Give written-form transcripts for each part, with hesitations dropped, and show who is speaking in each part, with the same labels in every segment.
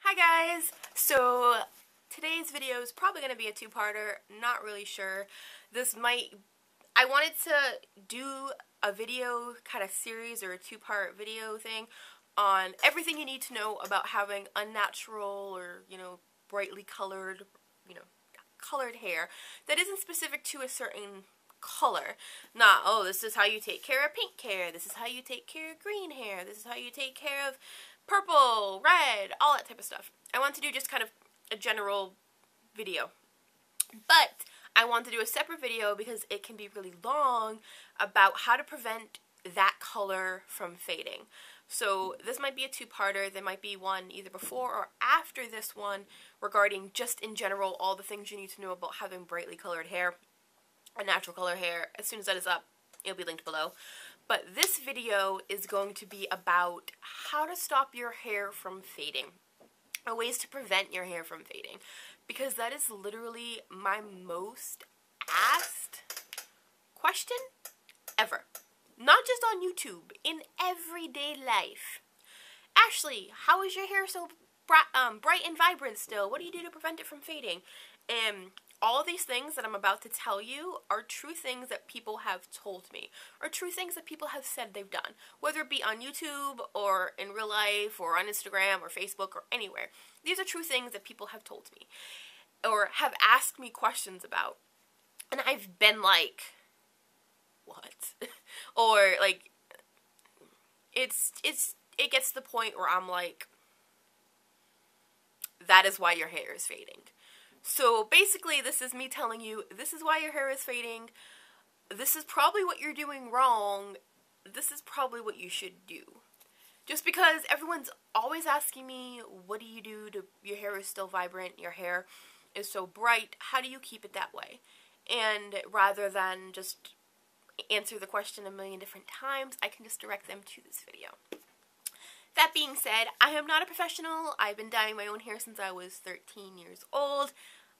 Speaker 1: Hi guys! So today's video is probably going to be a two-parter, not really sure. I wanted to do a video kind of series or a two-part video thing on everything you need to know about having unnatural or, brightly colored, colored hair that isn't specific to a certain color. Not, oh, this is how you take care of pink hair, this is how you take care of green hair, this is how you take care of purple, red, all that type of stuff. I want to do just kind of a general video. But I want to do a separate video because it can be really long about how to prevent that color from fading. So this might be a two-parter. There might be one either before or after this one regarding just in general all the things you need to know about having brightly colored hair and natural color hair. As soon as that is up, it'll be linked below. But this video is going to be about how to stop your hair from fading, or ways to prevent your hair from fading, because that is literally my most asked question ever. Not just on YouTube, in everyday life. Ashley, how is your hair so bright and vibrant still? What do you do to prevent it from fading? And all of these things that I'm about to tell you are true things that people have told me, or true things that people have said they've done, whether it be on YouTube or in real life or on Instagram or Facebook or anywhere. These are true things that people have told me or have asked me questions about, and I've been like, what? Or like, it gets to the point where I'm like, that is why your hair is fading. So basically, this is me telling you, this is why your hair is fading, this is probably what you're doing wrong, this is probably what you should do. Just because everyone's always asking me, what do you do to, your hair is still vibrant, your hair is so bright, how do you keep it that way? And rather than just answer the question a million different times, I can just direct them to this video. That being said, I am not a professional. I've been dyeing my own hair since I was 13 years old.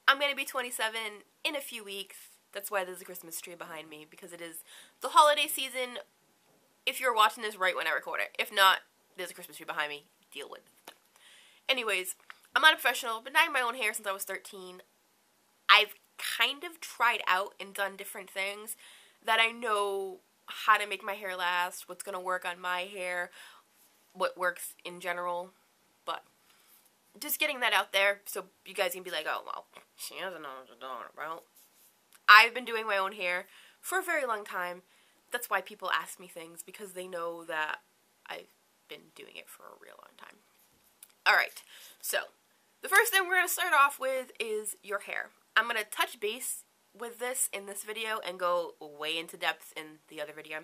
Speaker 1: I'm going to be 27 in a few weeks. That's why there's a Christmas tree behind me, because it is the holiday season. If you're watching this right when I record it. If not, there's a Christmas tree behind me. Deal with it. Anyways, I'm not a professional. I've been dyeing my own hair since I was 13. I've kind of tried out and done different things that I know how to make my hair last, what's going to work on my hair, what works in general, but just getting that out there so you guys can be like, oh, well, she doesn't know what she's doing about. I've been doing my own hair for a very long time. That's why people ask me things, because they know that I've been doing it for a real long time. Alright, so the first thing we're going to start off with is your hair. I'm going to touch base with this in this video and go way into depth in the other video.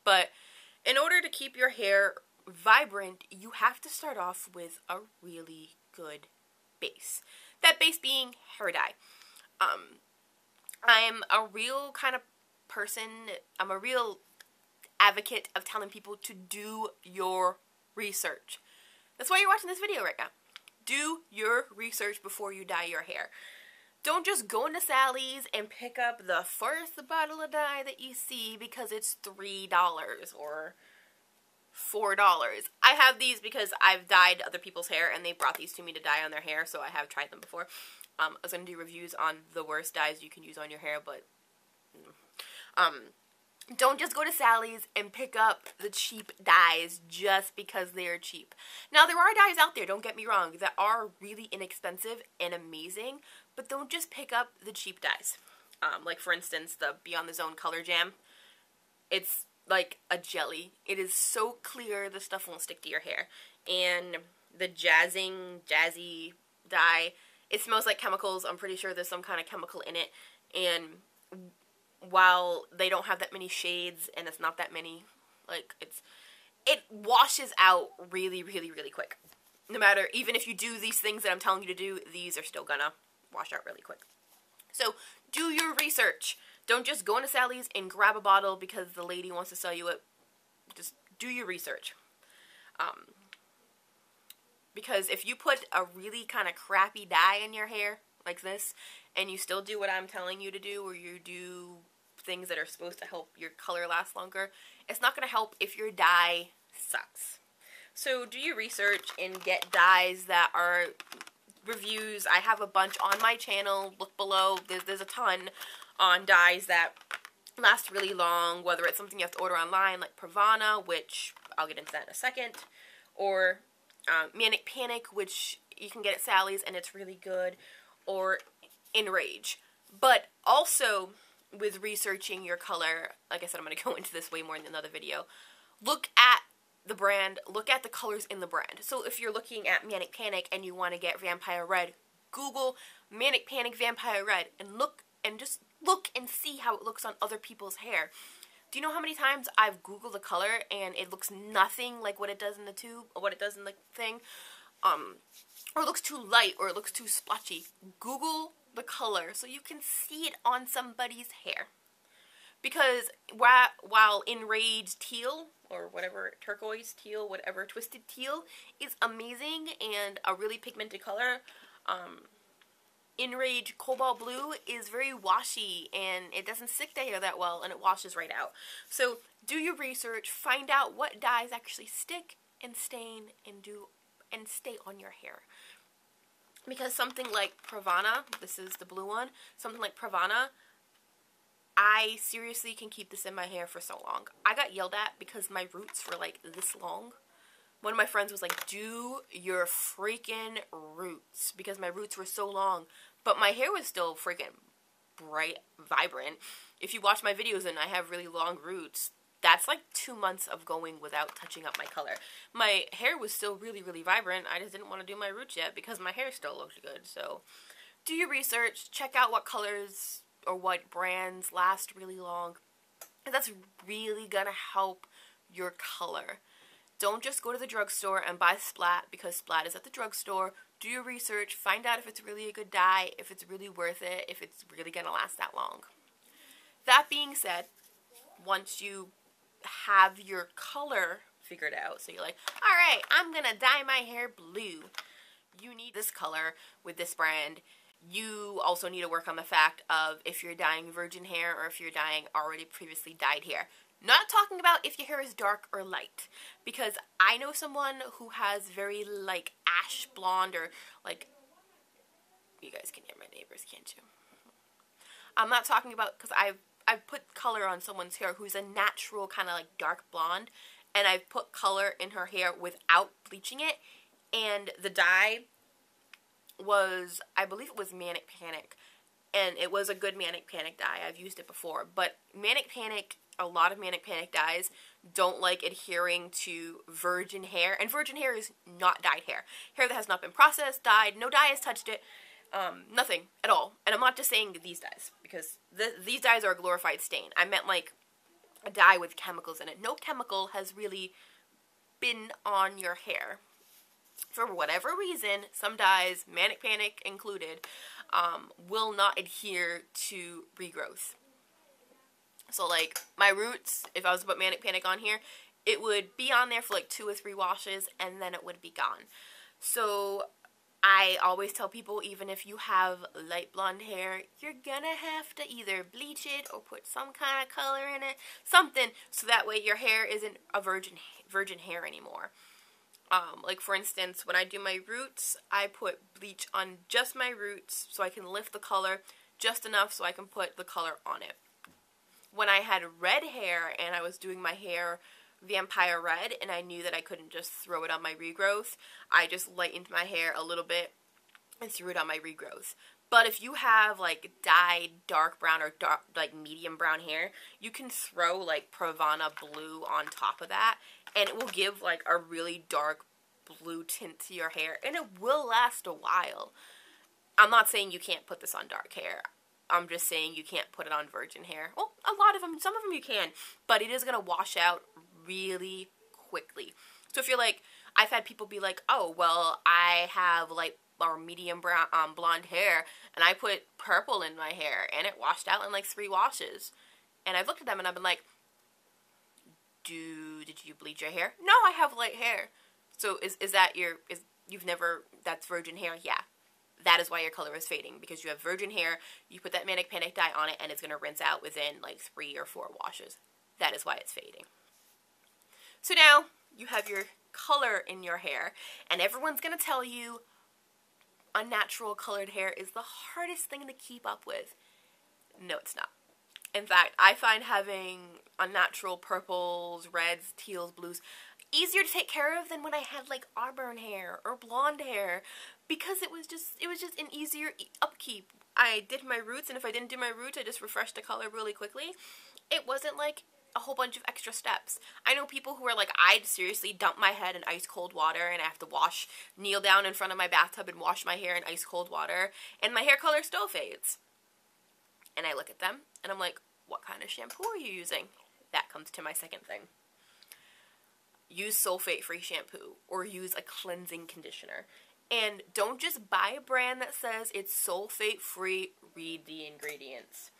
Speaker 1: But in order to keep your hair vibrant, you have to start off with a really good base. That base being hair dye. I'm a real kind of person, I'm a real advocate of telling people to do your research. That's why you're watching this video right now. Do your research before you dye your hair. Don't just go into Sally's and pick up the first bottle of dye that you see because it's $3 or $4. I have these because I've dyed other people's hair and they brought these to me to dye on their hair, so I have tried them before. I was going to do reviews on the worst dyes you can use on your hair, but don't just go to Sally's and pick up the cheap dyes just because they are cheap. Now, there are dyes out there, don't get me wrong, that are really inexpensive and amazing, but don't just pick up the cheap dyes. Like, for instance, the Beyond the Zone Color Jam. It's like a jelly. It is so clear the stuff won't stick to your hair. And the Jazzy dye, it smells like chemicals. I'm pretty sure there's some kind of chemical in it. And while they don't have that many shades, and it's not that many, like, it washes out really, really, really quick. No matter, even if you do these things that I'm telling you to do, these are still gonna wash out really quick. So, do your research. Don't just go into Sally's and grab a bottle because the lady wants to sell you it. Just do your research. Because if you put a really kind of crappy dye in your hair, like this, and you still do what I'm telling you to do, or you do things that are supposed to help your color last longer, it's not going to help if your dye sucks. So do your research and get dyes that are reviews. I have a bunch on my channel. Look below. There's a ton on dyes that last really long, whether it's something you have to order online like Pravana, which I'll get into that in a second, or Manic Panic, which you can get at Sally's and it's really good, or Enrage. But also, with researching your color, like I said, I'm going to go into this way more in another video, look at the brand, look at the colors in the brand. So if you're looking at Manic Panic and you want to get Vampire Red, Google Manic Panic Vampire Red and just look and see how it looks on other people's hair. Do you know how many times I've Googled a color and it looks nothing like what it does in the tube or what it does in the thing? Or it looks too light or it looks too splotchy. Google the color so you can see it on somebody's hair. Because while Enraged Teal, or whatever, turquoise teal, whatever, twisted teal, is amazing and a really pigmented color, Enrage Cobalt Blue is very washy and it doesn't stick to hair that well and it washes right out. So do your research, find out what dyes actually stick and stain and stay on your hair. Because something like Pravana, this is the blue one, something like Pravana, I seriously can keep this in my hair for so long. I got yelled at because my roots were like this long. One of my friends was like, do your freaking roots, because my roots were so long. But my hair was still freaking bright, vibrant. If you watch my videos and I have really long roots, that's like 2 months of going without touching up my color. My hair was still really, really vibrant. I just didn't want to do my roots yet because my hair still looked good. So do your research, check out what colors or what brands last really long. And that's really gonna help your color. Don't just go to the drugstore and buy Splat because Splat is at the drugstore. Do your research, find out if it's really a good dye, if it's really worth it, if it's really gonna last that long. That being said, once you have your color figured out, so you're like, alright, I'm gonna dye my hair blue. You need this color with this brand. You also need to work on the fact of if you're dyeing virgin hair or if you're dyeing already previously dyed hair. Not talking about if your hair is dark or light, because I know someone who has very like ash blonde or like, you guys can hear my neighbors, can't you? I'm not talking about, because I've put color on someone's hair who's a natural kind of like dark blonde, and I've put color in her hair without bleaching it, and the dye was, I believe it was Manic Panic, and it was a good Manic Panic dye. I've used it before, but Manic Panic, a lot of Manic Panic dyes don't like adhering to virgin hair, and virgin hair is not dyed hair. Hair that has not been processed, dyed, no dye has touched it, nothing at all. And I'm not just saying these dyes, because these dyes are a glorified stain. I meant like a dye with chemicals in it. No chemical has really been on your hair. For whatever reason, some dyes, Manic Panic included, will not adhere to regrowth. So like my roots, if I was to put Manic Panic on here, it would be on there for like 2 or 3 washes and then it would be gone. So I always tell people, even if you have light blonde hair, you're gonna have to either bleach it or put some kind of color in it, something, so that way your hair isn't a virgin hair anymore. Like for instance, when I do my roots, I put bleach on just my roots so I can lift the color just enough so I can put the color on it. When I had red hair and I was doing my hair Vampire Red and I knew that I couldn't just throw it on my regrowth, I just lightened my hair a little bit and threw it on my regrowth. But if you have like dyed dark brown or dark, like medium brown hair, you can throw like Pravana Blue on top of that and it will give like a really dark blue tint to your hair and it will last a while. I'm not saying you can't put this on dark hair. I'm just saying you can't put it on virgin hair. Well, a lot of them, some of them you can, but it is going to wash out really quickly. So if you're like, I've had people be like, oh, well, I have light or medium brown, blonde hair, and I put purple in my hair, and it washed out in like 3 washes. And I've looked at them and I've been like, did you bleach your hair? No, I have light hair. So is that you've never, that's virgin hair? Yeah. That is why your color is fading, because you have virgin hair, you put that Manic Panic dye on it, and it's going to rinse out within like 3 or 4 washes. That is why it's fading. So now, you have your color in your hair. And everyone's going to tell you unnatural colored hair is the hardest thing to keep up with. No, it's not. In fact, I find having unnatural purples, reds, teals, blues easier to take care of than when I had like auburn hair or blonde hair, because it was just an easier upkeep. I did my roots, and if I didn't do my roots, I just refreshed the color really quickly. It wasn't like a whole bunch of extra steps. I know people who are like, I'd seriously dump my head in ice cold water and I have to kneel down in front of my bathtub and wash my hair in ice cold water, and my hair color still fades. And I look at them and I'm like, what kind of shampoo are you using? That comes to my second thing. Use sulfate-free shampoo or use a cleansing conditioner. And don't just buy a brand that says it's sulfate-free, read the ingredients.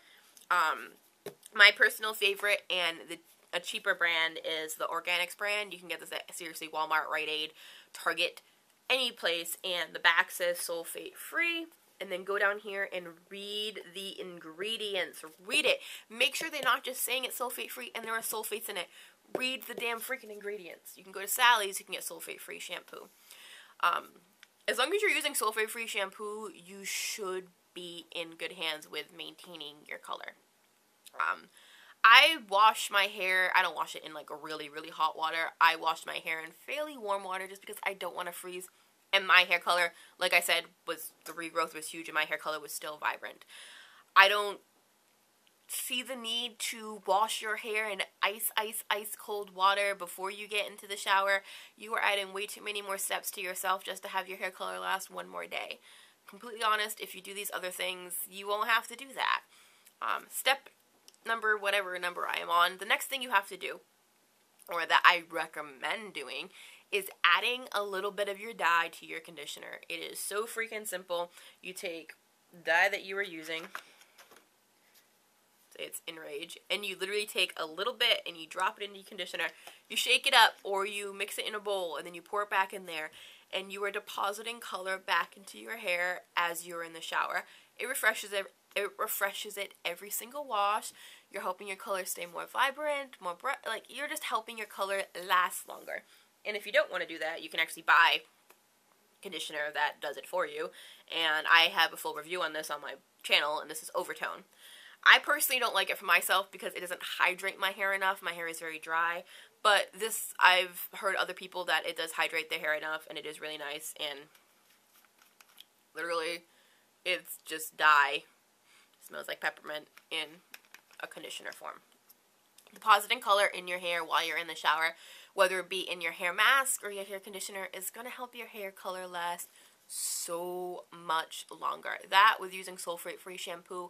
Speaker 1: My personal favorite and a cheaper brand is the Organics brand. You can get this at seriously Walmart, Rite Aid, Target, any place, and the back says sulfate-free. And then go down here and read the ingredients. Read it. Make sure they're not just saying it's sulfate-free and there are sulfates in it. Read the damn freaking ingredients. You can go to Sally's, you can get sulfate-free shampoo. As long as you're using sulfate-free shampoo, you should be in good hands with maintaining your color. I wash my hair, I don't wash it in like a really, really hot water. I wash my hair in fairly warm water just because I don't want to freeze. And my hair color, like I said, the regrowth was huge and my hair color was still vibrant. I don't see the need to wash your hair in ice cold water before you get into the shower. You are adding way too many more steps to yourself just to have your hair color last one more day. Completely honest, if you do these other things, you won't have to do that. Step number, whatever number I am on, the next thing you have to do, or that I recommend doing, is adding a little bit of your dye to your conditioner. It is so freaking simple. You take dye that you are using, say it's Enrage, and you literally take a little bit and you drop it into your conditioner. You shake it up or you mix it in a bowl and then you pour it back in there, and you are depositing color back into your hair as you're in the shower. It refreshes it every single wash. You're helping your color stay more vibrant, like you're just helping your color last longer. And if you don't want to do that, you can actually buy conditioner that does it for you. And I have a full review on this on my channel, and this is Overtone. I personally don't like it for myself because it doesn't hydrate my hair enough. My hair is very dry. But this, I've heard other people that it does hydrate their hair enough, and it is really nice. And literally, it's just dye. It smells like peppermint in a conditioner form. Depositing color in your hair while you're in the shower, whether it be in your hair mask or your hair conditioner, is going to help your hair color last so much longer. That, with using sulfate-free shampoo,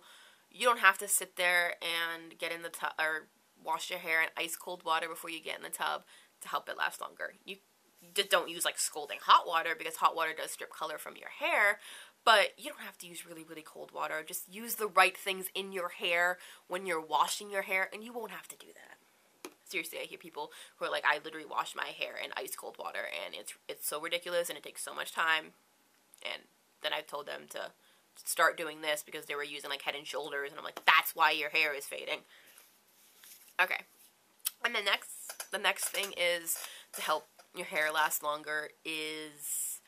Speaker 1: you don't have to sit there and get in the tub or wash your hair in ice cold water before you get in the tub to help it last longer. You just don't use like scalding hot water, because hot water does strip color from your hair, but you don't have to use really, really cold water. Just use the right things in your hair when you're washing your hair, and you won't have to do that. Seriously, I hear people who are like, I literally wash my hair in ice cold water, and it's so ridiculous, and it takes so much time. And then I told them to start doing this because they were using like Head and Shoulders, and I'm like, that's why your hair is fading. Okay, and the next thing is to help your hair last longer is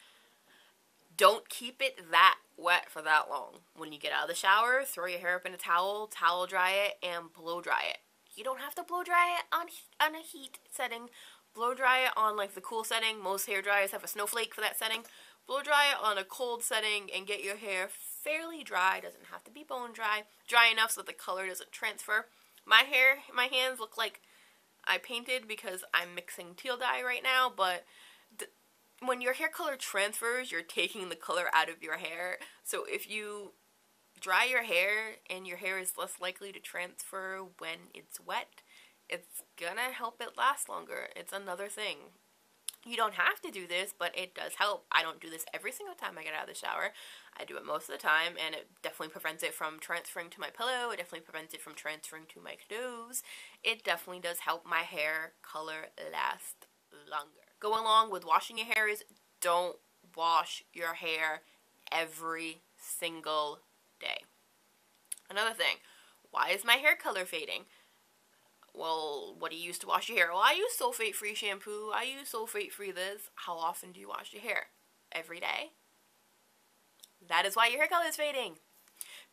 Speaker 1: don't keep it that wet for that long. When you get out of the shower, throw your hair up in a towel dry it, and blow dry it. You don't have to blow dry it on a heat setting. Blow dry it on like the cool setting. Most hair dryers have a snowflake for that setting. Blow dry it on a cold setting and get your hair fairly dry. Doesn't have to be bone dry. Dry enough so that the color doesn't transfer. My hands look like I painted because I'm mixing teal dye right now, but when your hair color transfers, you're taking the color out of your hair. So if you dry your hair and your hair is less likely to transfer when it's wet, it's gonna help it last longer. It's another thing. You don't have to do this, but it does help. I don't do this every single time I get out of the shower. I do it most of the time, and it definitely prevents it from transferring to my pillow. It definitely prevents it from transferring to my clothes. It definitely does help my hair color last longer. Go along with washing your hair is don't wash your hair every single day. Another thing, why is my hair color fading? well, what do you use to wash your hair? Well, I use sulfate-free shampoo. I use sulfate-free this. How often do you wash your hair? Every day? That is why your hair color is fading.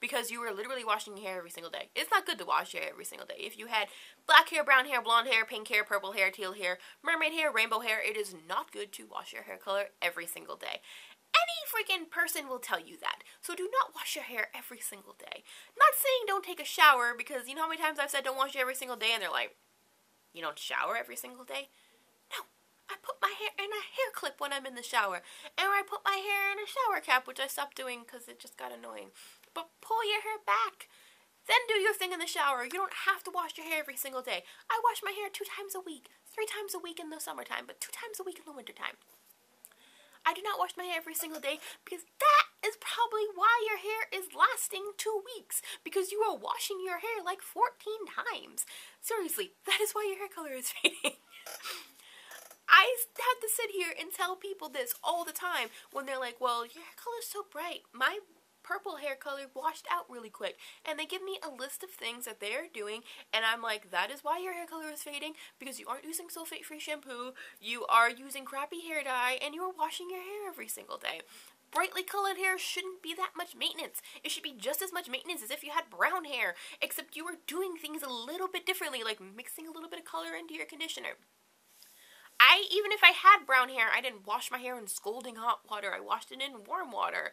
Speaker 1: Because you are literally washing your hair every single day. It's not good to wash your hair every single day. If you had black hair, brown hair, blonde hair, pink hair, purple hair, teal hair, mermaid hair, rainbow hair, it is not good to wash your hair color every single day. Any freaking person will tell you that. So do not wash your hair every single day. Not saying don't take a shower, because you know how many times I've said don't wash your hair every single day, and they're like, you don't shower every single day? No. I put my hair in a hair clip when I'm in the shower. And I put my hair in a shower cap, which I stopped doing because it just got annoying. But pull your hair back. Then do your thing in the shower. You don't have to wash your hair every single day. I wash my hair 2 times a week. 3 times a week in the summertime, but 2 times a week in the wintertime. I do not wash my hair every single day because that is probably why your hair is lasting 2 weeks. Because you are washing your hair like 14 times. Seriously, that is why your hair color is fading. I have to sit here and tell people this all the time when they're like, well, your hair color is so bright. My purple hair color washed out really quick. And they give me a list of things that they're doing, and I'm like, that is why your hair color is fading, because you aren't using sulfate-free shampoo, you are using crappy hair dye, and you are washing your hair every single day. Brightly colored hair shouldn't be that much maintenance. It should be just as much maintenance as if you had brown hair, except you were doing things a little bit differently, like mixing a little bit of color into your conditioner. Even if I had brown hair, I didn't wash my hair in scalding hot water. I washed it in warm water.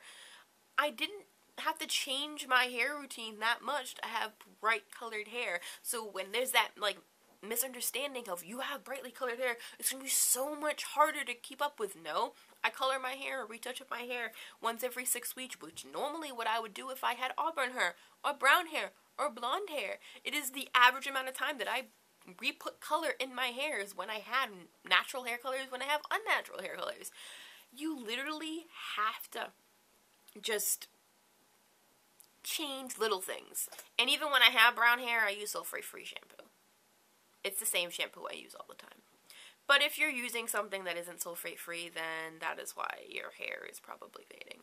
Speaker 1: I didn't have to change my hair routine that much to have bright colored hair. So when there's that, like, misunderstanding of you have brightly colored hair, it's going to be so much harder to keep up with. No, I color my hair or retouch up my hair once every 6 weeks, which normally what I would do if I had auburn hair or brown hair or blonde hair. It is the average amount of time that I re-put color in my hairs when I had natural hair colors, when I have unnatural hair colors. You literally have to just change little things. And even when I have brown hair, I use sulfate-free shampoo. It's the same shampoo I use all the time. But if you're using something that isn't sulfate-free, then that is why your hair is probably fading.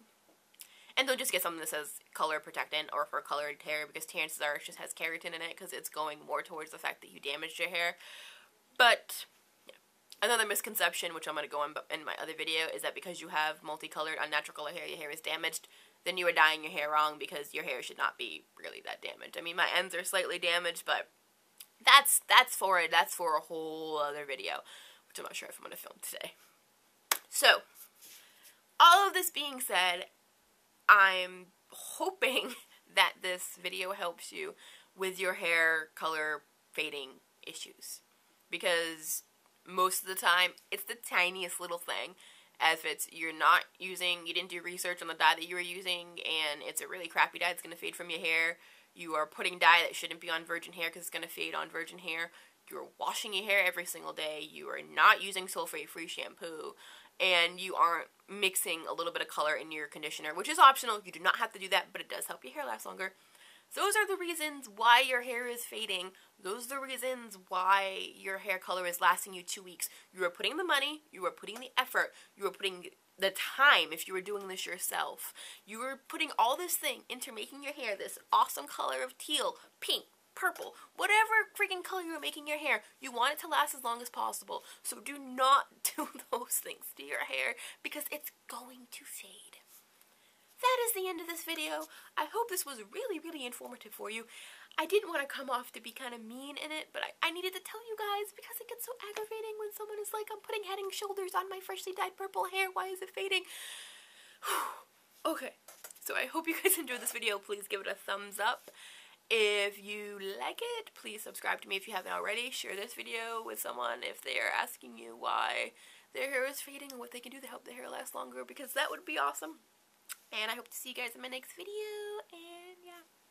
Speaker 1: And don't just get something that says color protectant or for colored hair, because chances are it just has keratin in it, because it's going more towards the fact that you damaged your hair. But yeah. Another misconception, which I'm going to go on in my other video, is that because you have multicolored, unnatural color hair, your hair is damaged, then you are dyeing your hair wrong, because your hair should not be really that damaged. I mean, my ends are slightly damaged, but that's for a whole other video, which I'm not sure if I'm going to film today. So, all of this being said, I'm hoping that this video helps you with your hair color fading issues, because most of the time it's the tiniest little thing. As if it's you didn't do research on the dye that you were using, and it's a really crappy dye that's going to fade from your hair. You are putting dye that shouldn't be on virgin hair because it's going to fade on virgin hair. You're washing your hair every single day. You are not using sulfate-free shampoo. And you aren't mixing a little bit of color in your conditioner, which is optional. You do not have to do that, but it does help your hair last longer. Those are the reasons why your hair is fading. Those are the reasons why your hair color is lasting you 2 weeks. You are putting the money, you are putting the effort, you are putting the time if you were doing this yourself. You are putting all this thing into making your hair this awesome color of teal, pink, purple, whatever freaking color you're making your hair, you want it to last as long as possible. So do not do those things to your hair, because it's going to fade. That is the end of this video. I hope this was really, really informative for you. I didn't want to come off to be kind of mean in it, but I needed to tell you guys, because it gets so aggravating when someone is like, I'm putting head and shoulders on my freshly dyed purple hair, why is it fading? Okay, so I hope you guys enjoyed this video. Please give it a thumbs up. If you like it, please subscribe to me if you haven't already. Share this video with someone if they are asking you why their hair is fading and what they can do to help their hair last longer, because that would be awesome. And I hope to see you guys in my next video, and yeah.